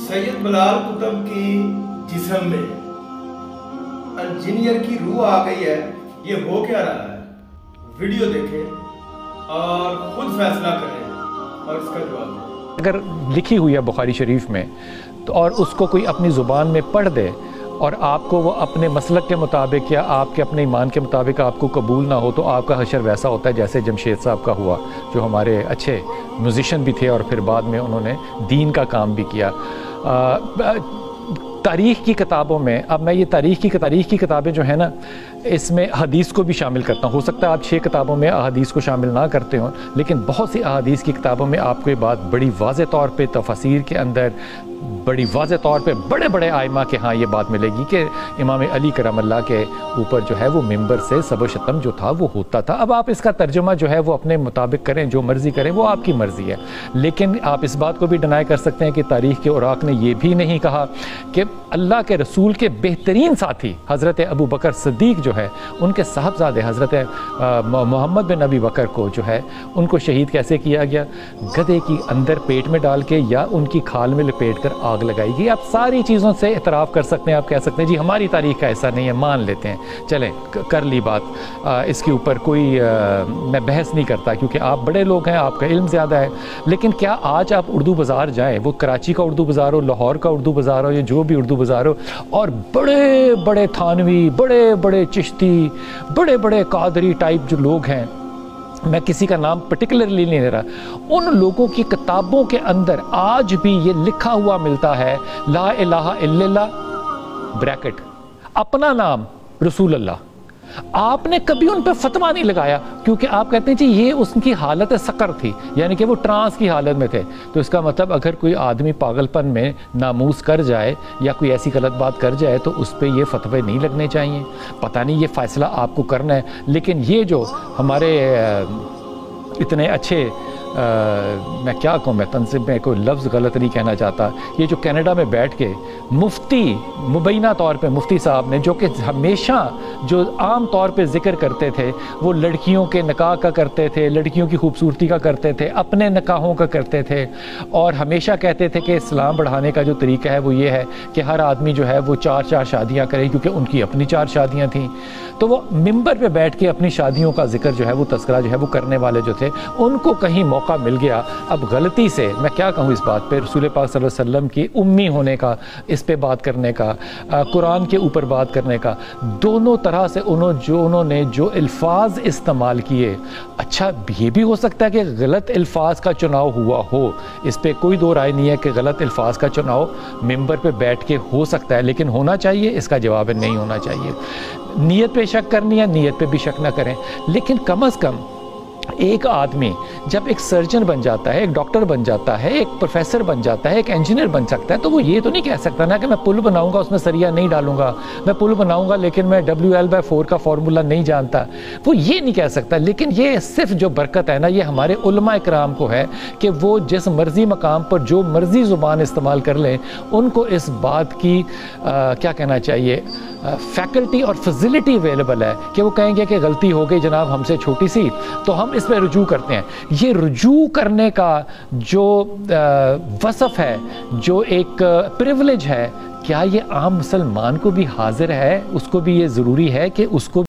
सैयद बिलाल कुतुब की जिस्म में इंजीनियर की रूह आ गई है, ये हो क्या रहा है? वीडियो देखें और खुद फैसला करें और इसका जवाब दें। अगर लिखी हुई है बुखारी शरीफ में तो और उसको कोई अपनी ज़ुबान में पढ़ दे और आपको वो अपने मसलक के मुताबिक या आपके अपने ईमान के मुताबिक आपको कबूल ना हो, तो आपका हशर वैसा होता है जैसे जमशेद साहब का हुआ, जो हमारे अच्छे म्यूज़िशन भी थे और फिर बाद में उन्होंने दीन का काम भी किया। तारीख़ की किताबों में, अब मैं ये तारीख़ की किताबें जो है ना, इसमें हदीस को भी शामिल करता हूँ। हो सकता है आप 6 किताबों में अहादीस को शामिल ना करते हों, लेकिन बहुत सी अहादीस की किताबों में आपको ये बात बड़ी वाज़े तौर पे तफसीर के अंदर बड़ी वाज़े तौर पे बड़े बड़े आइमा के हाँ ये बात मिलेगी कि इमाम अली करमल्लाह के ऊपर जो है वो मिंबर से सब शतम जो था वो होता था। अब आप इसका तर्जुमा जो है वो अपने मुताबिक करें, जो मर्ज़ी करें, वो आपकी मर्ज़ी है, लेकिन आप इस बात को भी डिनाई कर सकते हैं कि तारीख़ के औराक ने ये भी नहीं कहा कि अल्लाह के रसूल के बेहतरीन साथी हज़रत अबू बकर सिद्दीक़ जो है, उनके साहबजादे हज़रत मोहम्मद बिन अबी बकर को जो है उनको शहीद कैसे किया गया? गधे की अंदर पेट में डाल के या उनकी खाल में लपेट कर आग लगाई गई। आप सारी चीज़ों से इतराफ़ कर सकते हैं, आप कह सकते हैं जी हमारी तारीख़ का ऐसा नहीं है, मान लेते हैं, चलें कर ली बात। इसके ऊपर कोई मैं बहस नहीं करता क्योंकि आप बड़े लोग हैं, आपका इल्म ज़्यादा है। लेकिन क्या आज आप उर्दू बाज़ार जाएँ, वो कराची का उर्दू बाज़ार हो, लाहौर का उर्दू बाज़ार हो, या जो भी उर्दू बाज़ार हो, और बड़े बड़े थानवी, बड़े बड़े चिश्ती, बड़े बड़े कादरी टाइप जो लोग हैं, मैं किसी का नाम पर्टिकुलरली नहीं ले रहा, उन लोगों की किताबों के अंदर आज भी ये लिखा हुआ मिलता है, ला इलाहा इल्लल्लाह ब्रैकेट अपना नाम रसूल अल्लाह। आपने कभी उन पर फतवा नहीं लगाया क्योंकि आप कहते हैं जी ये उसकी हालत सकर थी, यानी कि वो ट्रांस की हालत में थे। तो इसका मतलब अगर कोई आदमी पागलपन में नामूस कर जाए या कोई ऐसी गलत बात कर जाए तो उस पर ये फतवे नहीं लगने चाहिए। पता नहीं ये फ़ैसला आपको करना है, लेकिन ये जो हमारे इतने अच्छे मैं क्या कहूँ, मैं तंज़ीम में कोई लफ्ज़ गलत नहीं कहना चाहता, ये जो कनाडा में बैठ के मुफ्ती मुबैना तौर पे मुफ्ती साहब ने, जो कि हमेशा जो आम तौर पे ज़िक्र करते थे वो लड़कियों के निकाह का करते थे, लड़कियों की खूबसूरती का करते थे, अपने निकाहों का करते थे, और हमेशा कहते थे कि इस्लाम बढ़ाने का जो तरीका है वो ये है कि हर आदमी जो है वो 4 शादियाँ करे, क्योंकि उनकी अपनी 4 शादियाँ थीं। तो वो मिंबर पे बैठ के अपनी शादियों का जिक्र जो है वो तस्करा जो है वो करने वाले जो थे, उनको कहीं मौका मिल गया। अब गलती से मैं क्या कहूँ इस बात पे, रसूल पाक सल्लल्लाहु अलैहि वसल्लम की उम्मी होने का, इस पे बात करने का, कुरान के ऊपर बात करने का, दोनों तरह से उन्होंने जो अल्फाज इस्तेमाल किए, अच्छा ये भी हो सकता है कि गलत अल्फाज का चुनाव हुआ हो, इस पे कोई दो राय नहीं है कि गलत अल्फाज का चुनाव मिंबर पे बैठ के हो सकता है, लेकिन होना चाहिए, इसका जवाब है नहीं होना चाहिए। नीयत पे शक करनी है, नीयत पे भी शक ना करें, लेकिन कम अज़ कम एक आदमी जब एक सर्जन बन जाता है, एक डॉक्टर बन जाता है, एक प्रोफेसर बन जाता है, एक इंजीनियर बन सकता है, तो वो ये तो नहीं कह सकता ना कि मैं पुल बनाऊंगा उसमें सरिया नहीं डालूंगा, मैं पुल बनाऊंगा लेकिन मैं WL/4 का फार्मूला नहीं जानता, वो ये नहीं कह सकता। लेकिन ये सिर्फ जो बरकत है ना, ये हमारे उलमा इकराम को है कि वो जिस मर्जी मकाम पर जो मर्जी ज़ुबान इस्तेमाल कर लें, उनको इस बात की क्या कहना चाहिए, फैकल्टी और फैसिलिटी अवेलेबल है कि वो कहेंगे कि गलती हो गई जनाब हमसे छोटी सी, तो हम इस पर रुजू करते हैं। ये रुजू करने का जो वसफ़ है, जो एक प्रिविलेज है, क्या ये आम मुसलमान को भी हाजिर है? उसको भी ये ज़रूरी है कि उसको